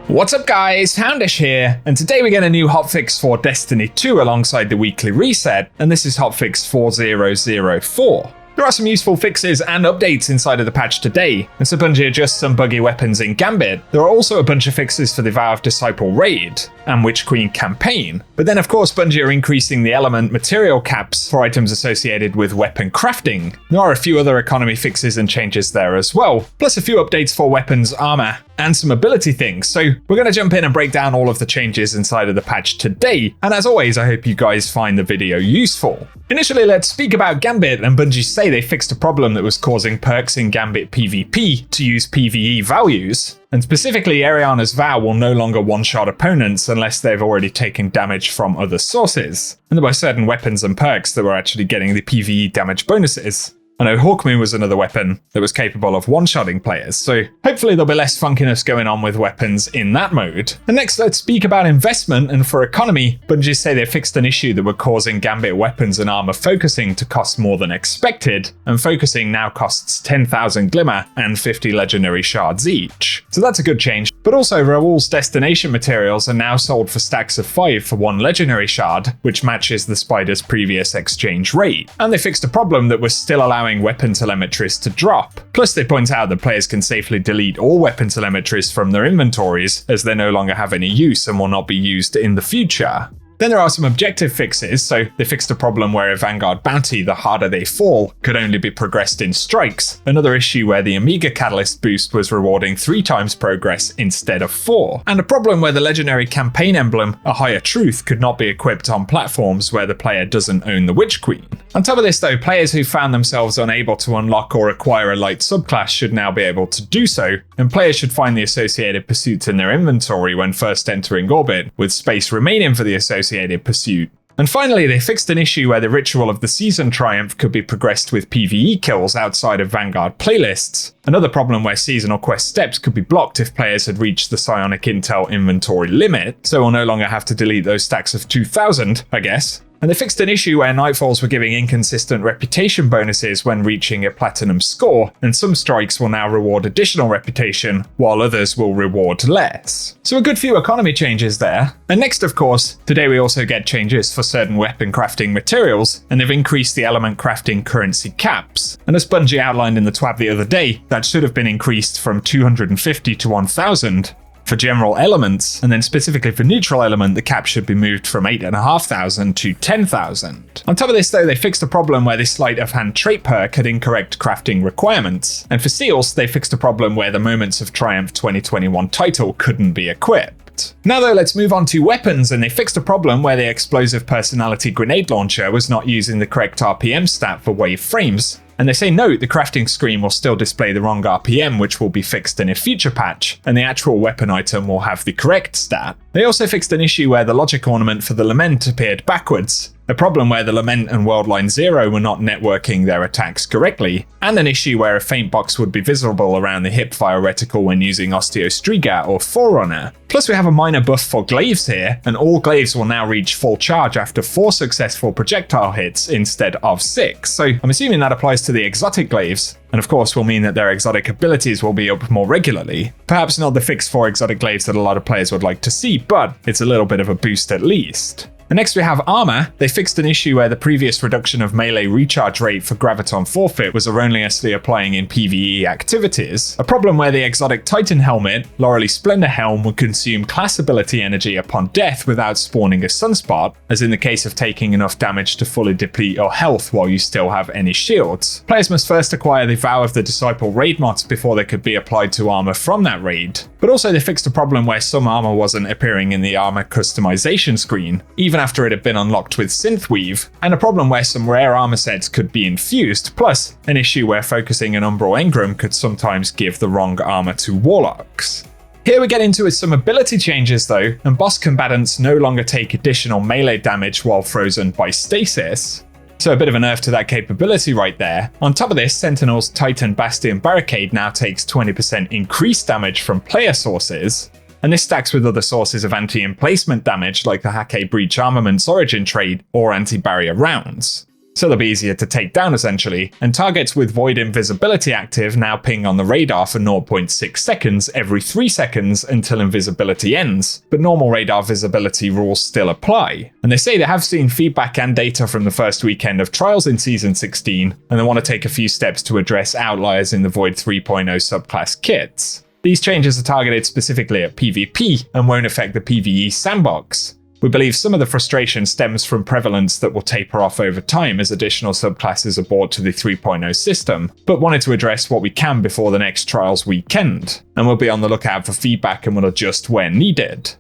What's up guys, Houndish here, and today we get a new hotfix for Destiny 2 alongside the weekly reset, and this is hotfix 4004. There are some useful fixes and updates inside of the patch today, and so Bungie adjusts some buggy weapons in Gambit. There are also a bunch of fixes for the Vow of Disciple raid and Witch Queen campaign. But then of course Bungie are increasing the element material caps for items associated with weapon crafting. There are a few other economy fixes and changes there as well, plus a few updates for weapons, armor, and some ability things. So we're going to jump in and break down all of the changes inside of the patch today. And as always, I hope you guys find the video useful. Initially, let's speak about Gambit, and Bungie say they fixed a problem that was causing perks in Gambit PvP to use PvE values. And specifically, Ariana's Vow will no longer one-shot opponents unless they've already taken damage from other sources. And there were certain weapons and perks that were actually getting the PvE damage bonuses. I know Hawkmoon was another weapon that was capable of one-shotting players, so hopefully there'll be less funkiness going on with weapons in that mode. And next, let's speak about investment, and for economy, Bungie say they fixed an issue that were causing Gambit weapons and armor focusing to cost more than expected, and focusing now costs 10,000 Glimmer and 50 legendary shards each. So that's a good change. But also, Raoul's destination materials are now sold for stacks of 5 for 1 legendary shard, which matches the Spider's previous exchange rate. And they fixed a problem that was still allowing weapon telemetries to drop. Plus they point out that players can safely delete all weapon telemetries from their inventories as they no longer have any use and will not be used in the future. Then there are some objective fixes, so they fixed a problem where a Vanguard bounty, the harder they fall, could only be progressed in strikes, another issue where the Amiga Catalyst boost was rewarding 3 times progress instead of 4, and a problem where the legendary campaign emblem, a higher truth, could not be equipped on platforms where the player doesn't own the Witch Queen. On top of this though, players who found themselves unable to unlock or acquire a light subclass should now be able to do so, and players should find the associated pursuits in their inventory when first entering orbit, with space remaining for the associated pursuit. And finally, they fixed an issue where the Ritual of the Season Triumph could be progressed with PvE kills outside of Vanguard playlists. Another problem where seasonal quest steps could be blocked if players had reached the Psionic Intel inventory limit, so we'll no longer have to delete those stacks of 2,000, I guess. And they fixed an issue where Nightfalls were giving inconsistent reputation bonuses when reaching a platinum score, and some strikes will now reward additional reputation, while others will reward less. So a good few economy changes there. And next, of course, today we also get changes for certain weapon crafting materials, and they've increased the element crafting currency caps. And as Bungie outlined in the TWAB the other day, that should have been increased from 250 to 1,000. For general elements, and then specifically for neutral element, the cap should be moved from 8,500 to 10,000. On top of this though, they fixed a problem where the sleight of hand trait perk had incorrect crafting requirements. And for seals, they fixed a problem where the Moments of Triumph 2021 title couldn't be equipped. Now though, let's move on to weapons, and they fixed a problem where the explosive personality grenade launcher was not using the correct RPM stat for wave frames. And they say note, the crafting screen will still display the wrong RPM, which will be fixed in a future patch, and the actual weapon item will have the correct stat. They also fixed an issue where the logic ornament for the Lament appeared backwards, a problem where the Lament and Worldline 0 were not networking their attacks correctly, and an issue where a faint box would be visible around the hipfire reticle when using Osteostriga or Forerunner. Plus we have a minor buff for Glaives here, and all Glaives will now reach full charge after 4 successful projectile hits instead of 6, so I'm assuming that applies to the exotic Glaives, and of course will mean that their exotic abilities will be up more regularly. Perhaps not the fix for exotic Glaives that a lot of players would like to see, but it's a little bit of a boost at least. And next we have armor. They fixed an issue where the previous reduction of melee recharge rate for Graviton Forfeit was erroneously applying in PvE activities, a problem where the exotic Titan helmet, Laurely Splendor Helm, would consume class ability energy upon death without spawning a sunspot, as in the case of taking enough damage to fully deplete your health while you still have any shields. Players must first acquire the Vow of the Disciple raid mods before they could be applied to armor from that raid. But also they fixed a problem where some armor wasn't appearing in the armor customization screen, even after it had been unlocked with Synthweave, and a problem where some rare armor sets could be infused, plus an issue where focusing an Umbral Engram could sometimes give the wrong armor to Warlocks. Here we get into it some ability changes though, and boss combatants no longer take additional melee damage while frozen by stasis. So a bit of a nerf to that capability right there. On top of this, Sentinel's Titan Bastion Barricade now takes 20% increased damage from player sources, and this stacks with other sources of anti-emplacement damage like the Hake Breach Armaments Origin trait or anti-barrier rounds. so they'll be easier to take down essentially, and targets with void invisibility active now ping on the radar for 0.6 seconds every 3 seconds until invisibility ends, but normal radar visibility rules still apply. And they say they have seen feedback and data from the first weekend of trials in Season 16, and they want to take a few steps to address outliers in the Void 3.0 subclass kits. These changes are targeted specifically at PvP and won't affect the PvE sandbox. We believe some of the frustration stems from prevalence that will taper off over time as additional subclasses are brought to the 3.0 system, but wanted to address what we can before the next trials weekend, and we'll be on the lookout for feedback and will adjust where needed.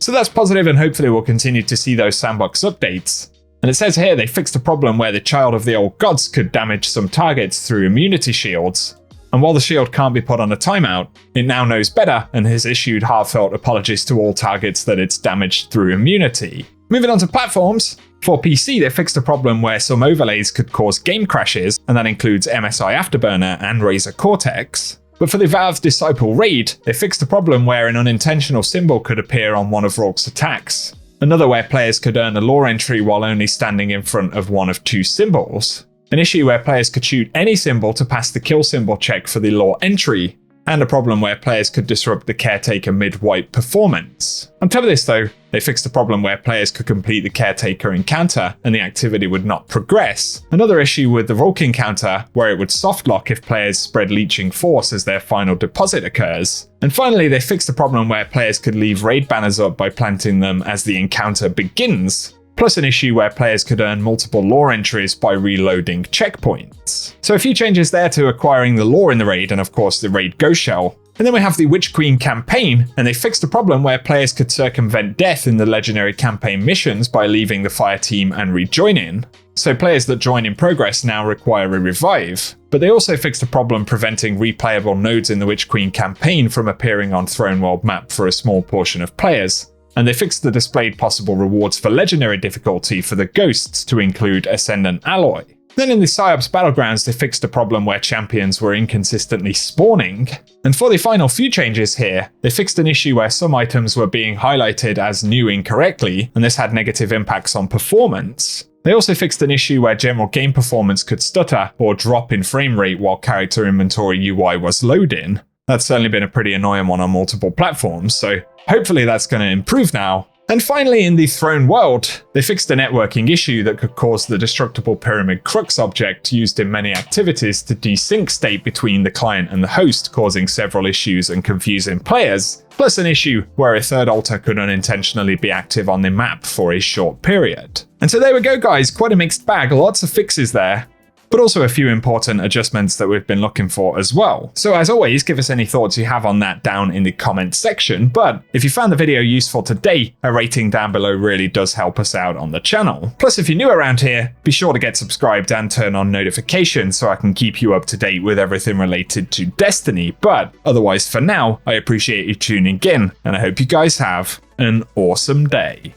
So that's positive, and hopefully we'll continue to see those sandbox updates. And it says here they fixed a problem where the Child of the Old Gods could damage some targets through immunity shields. And while the shield can't be put on a timeout, it now knows better and has issued heartfelt apologies to all targets that it's damaged through immunity. Moving on to platforms, for PC they fixed a problem where some overlays could cause game crashes, and that includes MSI Afterburner and Razer Cortex. But for the Valve Disciple raid, they fixed a problem where an unintentional symbol could appear on one of Rourke's attacks. Another where players could earn a lore entry while only standing in front of one of 2 symbols. An issue where players could shoot any symbol to pass the kill symbol check for the lore entry, and a problem where players could disrupt the Caretaker mid-wipe performance. On top of this though, they fixed a problem where players could complete the Caretaker encounter and the activity would not progress. Another issue with the Rourke encounter, where it would softlock if players spread Leeching Force as their final deposit occurs. And finally, they fixed a problem where players could leave raid banners up by planting them as the encounter begins, plus an issue where players could earn multiple lore entries by reloading checkpoints. So a few changes there to acquiring the lore in the raid, and of course the raid ghost shell. And then we have the Witch Queen campaign, and they fixed a problem where players could circumvent death in the legendary campaign missions by leaving the fire team and rejoining. So players that join in progress now require a revive. But they also fixed a problem preventing replayable nodes in the Witch Queen campaign from appearing on Throne World map for a small portion of players. And they fixed the displayed possible rewards for legendary difficulty for the ghosts to include Ascendant Alloy. Then in the PsyOps Battlegrounds, they fixed a problem where champions were inconsistently spawning. And for the final few changes here, they fixed an issue where some items were being highlighted as new incorrectly, and this had negative impacts on performance. They also fixed an issue where general game performance could stutter or drop in frame rate while character inventory UI was loading. That's certainly been a pretty annoying one on multiple platforms, so hopefully that's going to improve now. And finally, in the Throne world, they fixed a networking issue that could cause the destructible Pyramid Crux object used in many activities to desync state between the client and the host, causing several issues and confusing players, plus an issue where a third altar could unintentionally be active on the map for a short period. And so there we go guys, quite a mixed bag, lots of fixes there, but also a few important adjustments that we've been looking for as well. So as always, give us any thoughts you have on that down in the comments section, but if you found the video useful today, a rating down below really does help us out on the channel. Plus, if you're new around here, be sure to get subscribed and turn on notifications so I can keep you up to date with everything related to Destiny. But otherwise for now, I appreciate you tuning in, and I hope you guys have an awesome day.